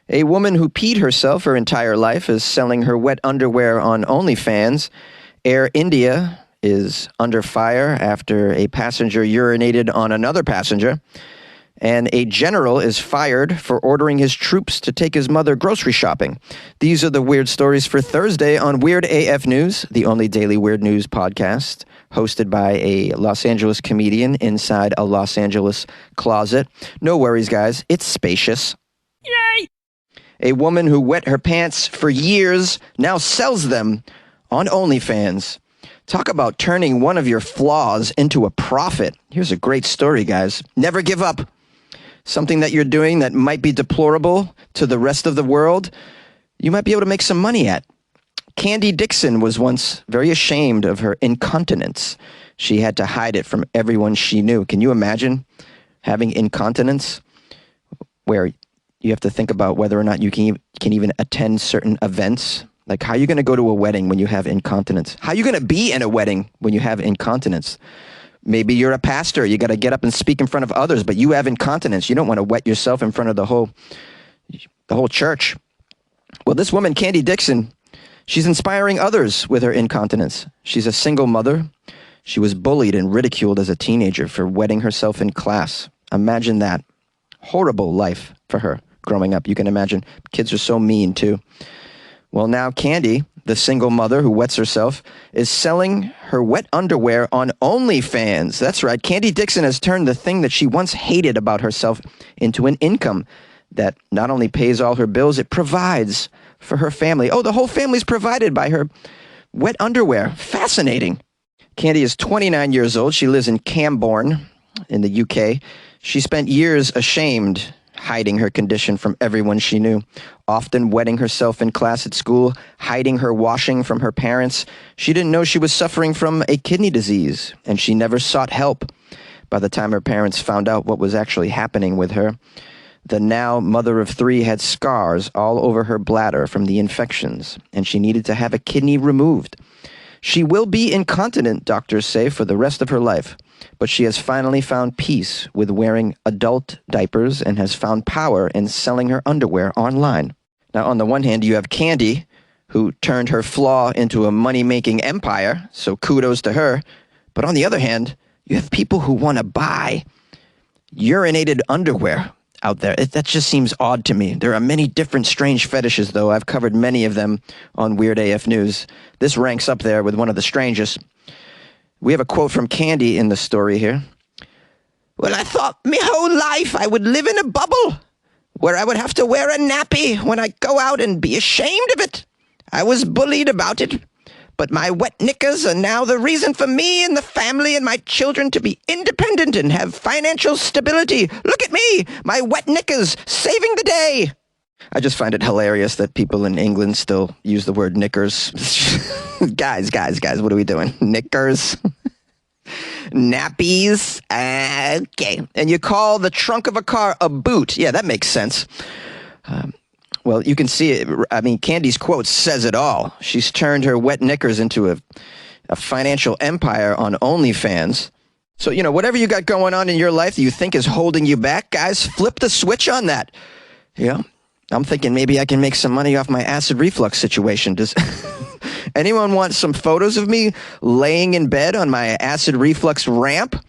A woman who peed herself her entire life is selling her wet underwear on OnlyFans. Air India is under fire after a passenger urinated on another passenger. And a general is fired for ordering his troops to take his mother grocery shopping. These are the weird stories for Thursday on Weird AF News, the only daily weird news podcast, hosted by a Los Angeles comedian inside a Los Angeles closet. No worries, guys. It's spacious. Yay! A woman who wet her pants for years now sells them on OnlyFans. Talk about turning one of your flaws into a profit. Here's a great story, guys. Never give up. Something that you're doing that might be deplorable to the rest of the world, you might be able to make some money at. Candy Dixon was once very ashamed of her incontinence. She had to hide it from everyone she knew. Can you imagine having incontinence where you have to think about whether or not you can even attend certain events? Like, how are you going to go to a wedding when you have incontinence? How are you going to be in a wedding when you have incontinence? Maybe you're a pastor. You got to get up and speak in front of others, but you have incontinence. You don't want to wet yourself in front of the whole church. Well, this woman, Candy Dixon, she's inspiring others with her incontinence. She's a single mother. She was bullied and ridiculed as a teenager for wetting herself in class. Imagine that. Horrible life for her growing up. You can imagine. Kids are so mean, too. Well, now Candy, the single mother who wets herself, is selling her wet underwear on OnlyFans. That's right. Candy Dixon has turned the thing that she once hated about herself into an income that not only pays all her bills, it provides for her family. Oh, the whole family's provided by her wet underwear. Fascinating. Candy is 29 years old. She lives in Camborne in the UK. She spent years ashamed, hiding her condition from everyone she knew, often wetting herself in class at school, hiding her washing from her parents. She didn't know she was suffering from a kidney disease, and she never sought help. By the time her parents found out what was actually happening with her, the now mother of three had scars all over her bladder from the infections, and she needed to have a kidney removed. She will be incontinent, doctors say, for the rest of her life. But she has finally found peace with wearing adult diapers and has found power in selling her underwear online. Now, on the one hand, you have Candy, who turned her flaw into a money-making empire, so kudos to her. But on the other hand, you have people who want to buy urinated underwear out there. That just seems odd to me. There are many different strange fetishes, though. I've covered many of them on Weird AF News. This ranks up there with one of the strangest. We have a quote from Candy in the story here. Well, I thought me whole life I would live in a bubble where I would have to wear a nappy when I go out and be ashamed of it. I was bullied about it, but my wet knickers are now the reason for me and the family and my children to be independent and have financial stability. Look at me, my wet knickers, saving the day. I just find it hilarious that people in England still use the word knickers. Guys, what are we doing? Knickers? Nappies? Okay. And you call the trunk of a car a boot. Yeah, that makes sense. Well, you can see it. I mean, Candy's quote says it all. She's turned her wet knickers into a financial empire on OnlyFans. So, whatever you got going on in your life that you think is holding you back, guys, flip the switch on that. Yeah. I'm thinking maybe I can make some money off my acid reflux situation. Does anyone want some photos of me laying in bed on my acid reflux ramp?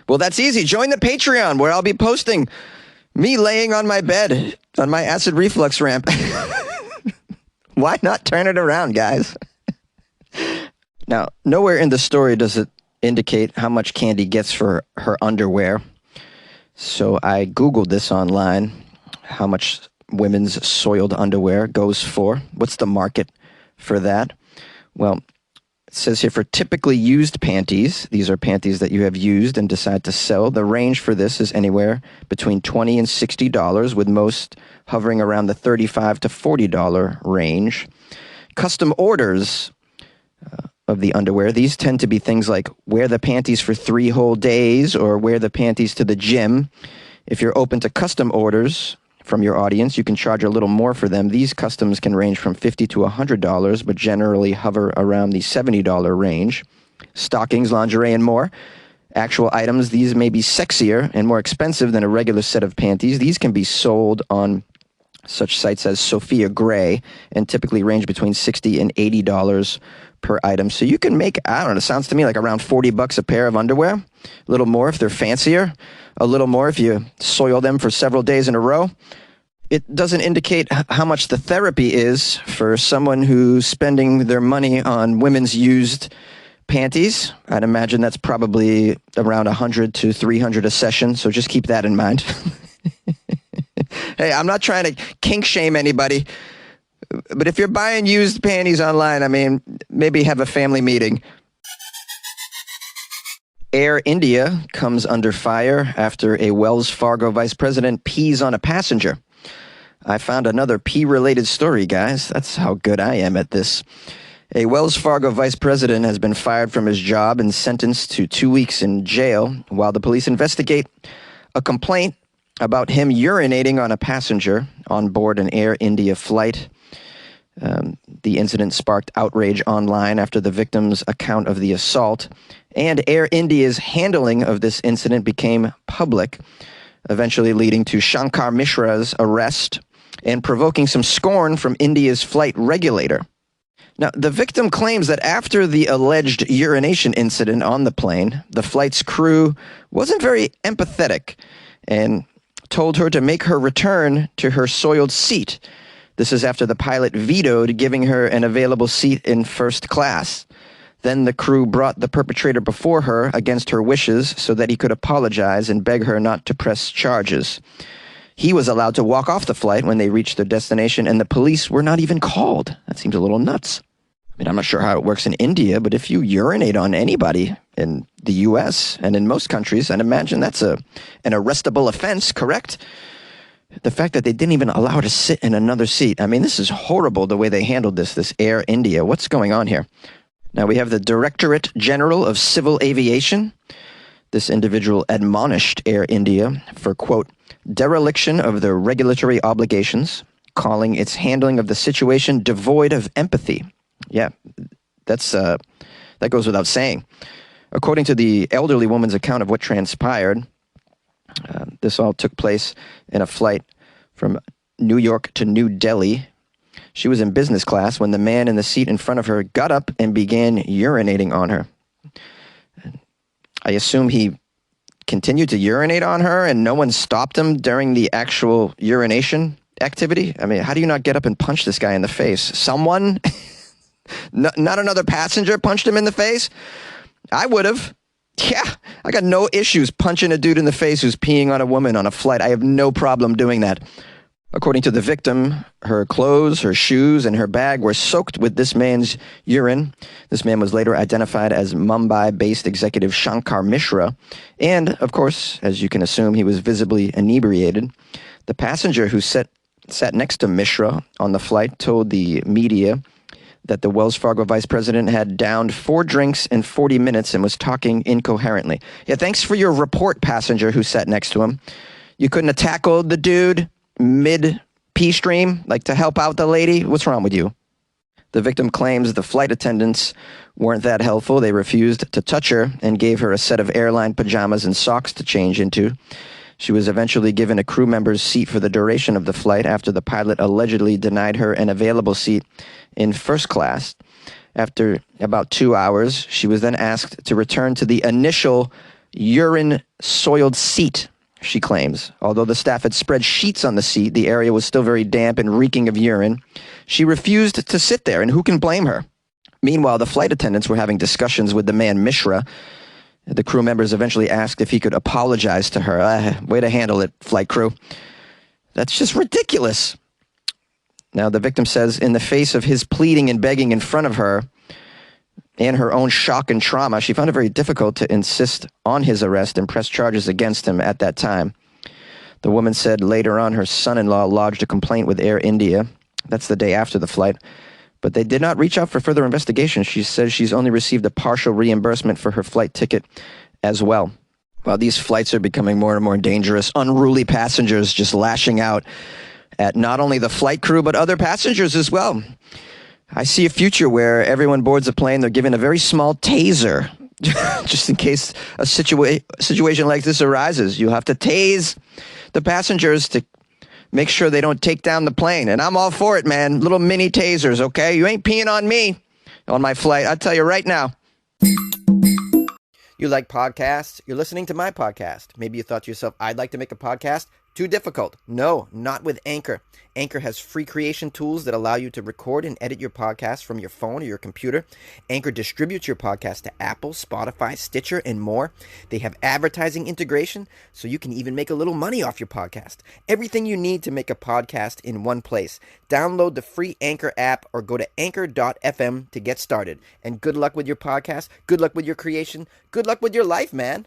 Well, that's easy. Join the Patreon where I'll be posting me laying on my bed on my acid reflux ramp. Why not turn it around, guys? Now, nowhere in the story does it indicate how much Candy gets for her underwear. So I Googled this online, how much women's soiled underwear goes for. What's the market for that? Well, it says here for typically used panties, these are panties that you have used and decide to sell. The range for this is anywhere between $20 and $60, with most hovering around the $35 to $40 range. Custom orders of the underwear, these tend to be things like wear the panties for 3 whole days or wear the panties to the gym. If you're open to custom orders from your audience, you can charge a little more for them. These customs can range from $50 to $100, but generally hover around the $70 range. Stockings, lingerie, and more. Actual items, these may be sexier and more expensive than a regular set of panties. These can be sold on such sites as Sophia Gray, and typically range between $60 and $80 per item. So you can make, I don't know, it sounds to me like around $40 a pair of underwear. A little more if they're fancier, a little more if you soil them for several days in a row. It doesn't indicate how much the therapy is for someone who's spending their money on women's used panties. I'd imagine that's probably around $100 to $300 a session, so just keep that in mind. Hey, I'm not trying to kink shame anybody, but if you're buying used panties online, I mean, maybe have a family meeting. Air India comes under fire after a Wells Fargo vice president pees on a passenger. I found another pee-related story, guys. That's how good I am at this. A Wells Fargo vice president has been fired from his job and sentenced to 2 weeks in jail while the police investigate a complaint about him urinating on a passenger on board an Air India flight. The incident sparked outrage online after the victim's account of the assault, and Air India's handling of this incident became public, eventually leading to Shankar Mishra's arrest and provoking some scorn from India's flight regulator. Now, the victim claims that after the alleged urination incident on the plane, the flight's crew wasn't very empathetic and told her to make her return to her soiled seat. This is after the pilot vetoed giving her an available seat in first class. Then the crew brought the perpetrator before her against her wishes so that he could apologize and beg her not to press charges. He was allowed to walk off the flight when they reached their destination, and the police were not even called. That seems a little nuts. I mean, I'm not sure how it works in India, but if you urinate on anybody in the U.S. and in most countries, I'd imagine that's an arrestable offense, correct? The fact that they didn't even allow her to sit in another seat. I mean, this is horrible the way they handled this Air India. What's going on here? Now, we have the Directorate General of Civil Aviation. This individual admonished Air India for, quote, dereliction of their regulatory obligations, calling its handling of the situation devoid of empathy. Yeah, that goes without saying. According to the elderly woman's account of what transpired, this all took place in a flight from New York to New Delhi. She was in business class when the man in the seat in front of her got up and began urinating on her. I assume he continued to urinate on her and no one stopped him during the actual urination activity? I mean, how do you not get up and punch this guy in the face? Someone, not another passenger, punched him in the face? I would have. Yeah, I got no issues punching a dude in the face who's peeing on a woman on a flight. I have no problem doing that. According to the victim, her clothes, her shoes, and her bag were soaked with this man's urine. This man was later identified as Mumbai-based executive Shankar Mishra. And, of course, as you can assume, he was visibly inebriated. The passenger who sat next to Mishra on the flight told the media that the Wells Fargo vice president had downed 4 drinks in 40 minutes and was talking incoherently. Yeah, thanks for your report, passenger who sat next to him. You couldn't have tackled the dude mid-pee stream, like to help out the lady? What's wrong with you? The victim claims the flight attendants weren't that helpful. They refused to touch her and gave her a set of airline pajamas and socks to change into. She was eventually given a crew member's seat for the duration of the flight after the pilot allegedly denied her an available seat in first class. After about 2 hours, she was then asked to return to the initial urine-soiled seat, she claims. Although the staff had spread sheets on the seat, the area was still very damp and reeking of urine. She refused to sit there, and who can blame her? Meanwhile, the flight attendants were having discussions with the man Mishra. The crew members eventually asked if he could apologize to her. Way to handle it, flight crew. That's just ridiculous. Now, the victim says in the face of his pleading and begging in front of her and her own shock and trauma, she found it very difficult to insist on his arrest and press charges against him at that time. The woman said later on her son-in-law lodged a complaint with Air India. That's the day after the flight. But they did not reach out for further investigation. She says she's only received a partial reimbursement for her flight ticket as well. While these flights are becoming more and more dangerous, unruly passengers just lashing out at not only the flight crew, but other passengers as well. I see a future where everyone boards a plane, they're given a very small taser, just in case a situation like this arises. You'll have to tase the passengers to make sure they don't take down the plane. And I'm all for it, man. Little mini tasers, okay? You ain't peeing on me on my flight. I'll tell you right now. You like podcasts? You're listening to my podcast. Maybe you thought to yourself, I'd like to make a podcast. Too difficult. No, not with Anchor. Anchor has free creation tools that allow you to record and edit your podcast from your phone or your computer. Anchor distributes your podcast to Apple, Spotify, Stitcher, and more. They have advertising integration, so you can even make a little money off your podcast. Everything you need to make a podcast in one place. Download the free Anchor app or go to anchor.fm to get started. And good luck with your podcast. Good luck with your creation. Good luck with your life, man.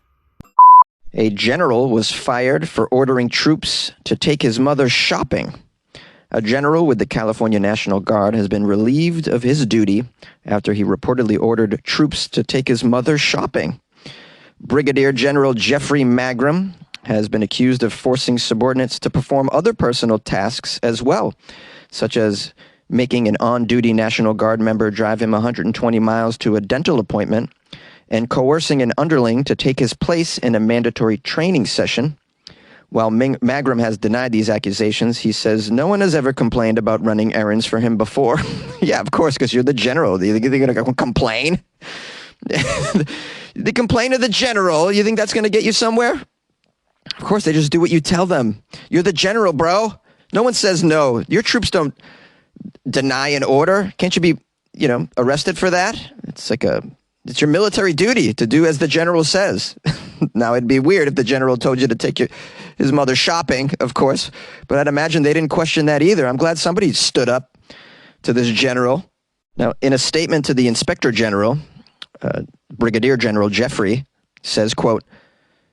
A general was fired for ordering troops to take his mother shopping. A general with the California National Guard has been relieved of his duty after he reportedly ordered troops to take his mother shopping. Brigadier General Jeffrey Magram has been accused of forcing subordinates to perform other personal tasks as well, such as making an on-duty National Guard member drive him 120 miles to a dental appointment and coercing an underling to take his place in a mandatory training session. While Magram has denied these accusations, he says no one has ever complained about running errands for him before. Yeah, of course, because you're the general. Do you think they're going to complain? They complain to the general. You think that's going to get you somewhere? Of course, they just do what you tell them. You're the general, bro. No one says no. Your troops don't deny an order. Can't you be, arrested for that? It's your military duty to do as the general says. Now, it'd be weird if the general told you to take his mother shopping, of course, but I'd imagine they didn't question that either. I'm glad somebody stood up to this general. Now, in a statement to the Inspector General, Brigadier General Jeffrey says, quote,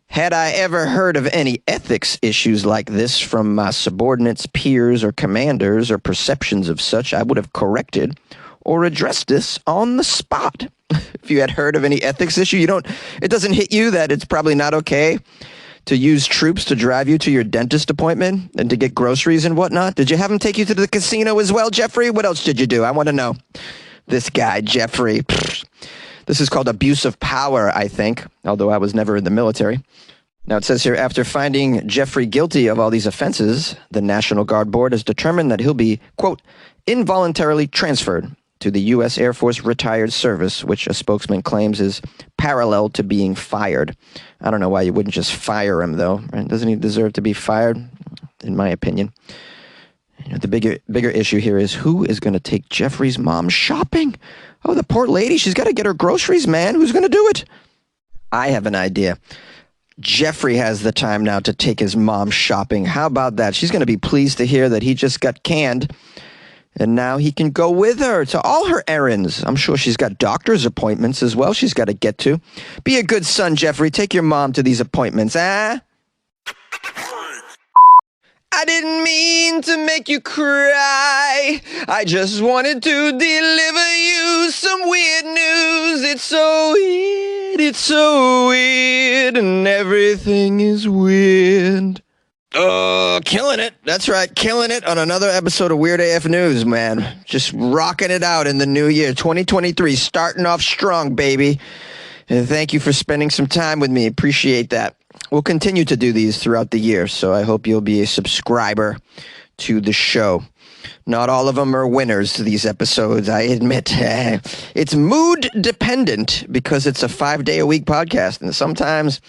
"Had I ever heard of any ethics issues like this from my subordinates, peers, or commanders, or perceptions of such, I would have corrected or addressed this on the spot." If you had heard of any ethics issue, it doesn't hit you that it's probably not okay to use troops to drive you to your dentist appointment and to get groceries and whatnot? Did you have them take you to the casino as well, Jeffrey? What else did you do? I want to know. This guy, Jeffrey. This is called abuse of power, I think, although I was never in the military. Now, it says here, after finding Jeffrey guilty of all these offenses, the National Guard Board has determined that he'll be, quote, involuntarily transferred to the U.S. Air Force Retired Service, which a spokesman claims is parallel to being fired. I don't know why you wouldn't just fire him, though. Right? Doesn't he deserve to be fired, in my opinion? The bigger issue here is who is going to take Jeffrey's mom shopping? Oh, the poor lady. She's got to get her groceries, man. Who's going to do it? I have an idea. Jeffrey has the time now to take his mom shopping. How about that? She's going to be pleased to hear that he just got canned. And now he can go with her to all her errands. I'm sure she's got doctor's appointments as well she's got to get to. Be a good son, Jeffrey. Take your mom to these appointments, eh? I didn't mean to make you cry. I just wanted to deliver you some weird news. It's so weird, and everything is weird. Oh, killing it. That's right. Killing it on another episode of Weird AF News, man. Just rocking it out in the new year. 2023, starting off strong, baby. And thank you for spending some time with me. Appreciate that. We'll continue to do these throughout the year, so I hope you'll be a subscriber to the show. Not all of them are winners, these episodes, I admit. It's mood dependent because it's a 5-day-a-week podcast, and sometimes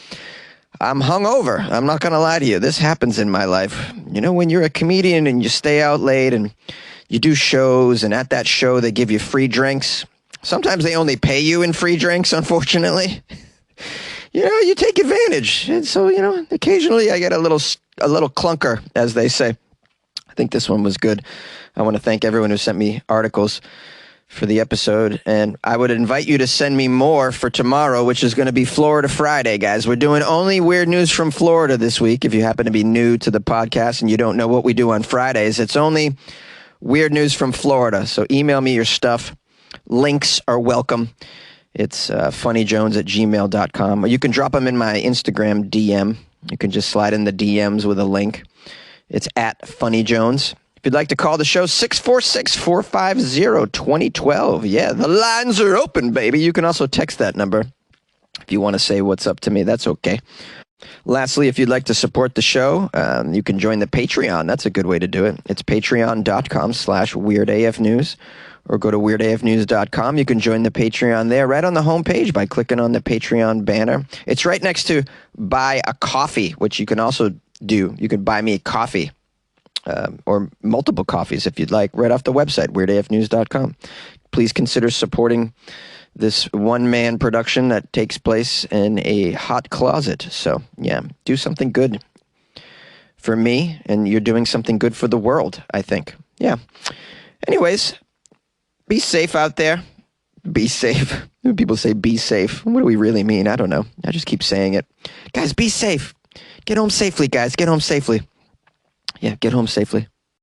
I'm hungover. I'm not going to lie to you. This happens in my life. When you're a comedian and you stay out late and you do shows, and at that show they give you free drinks. Sometimes they only pay you in free drinks, unfortunately. You take advantage. And so, occasionally I get a little clunker, as they say. I think this one was good. I want to thank everyone who sent me articles for the episode, and I would invite you to send me more for tomorrow, which is going to be Florida Friday, guys. We're doing only weird news from Florida this week. If you happen to be new to the podcast and you don't know what we do on Fridays, it's only weird news from Florida. So email me your stuff. Links are welcome. It's funnyjones@gmail.com. You can drop them in my Instagram DM. You can just slide in the DMs with a link. It's @funnyjones. If you'd like to call the show, 646-450-2012. Yeah, the lines are open, baby. You can also text that number if you want to say what's up to me. That's okay. Lastly, if you'd like to support the show, you can join the Patreon. That's a good way to do it. It's patreon.com/weirdafnews, or go to weirdafnews.com. You can join the Patreon there right on the homepage by clicking on the Patreon banner. It's right next to buy a coffee, which you can also do. You can buy me a coffee, or multiple coffees if you'd like, right off the website, weirdafnews.com. Please consider supporting this one-man production that takes place in a hot closet. So, yeah, do something good for me, and you're doing something good for the world, I think. Yeah. Anyways, be safe out there. Be safe. People say be safe. What do we really mean? I don't know. I just keep saying it. Guys, be safe. Get home safely, guys. Get home safely. Yeah, get home safely.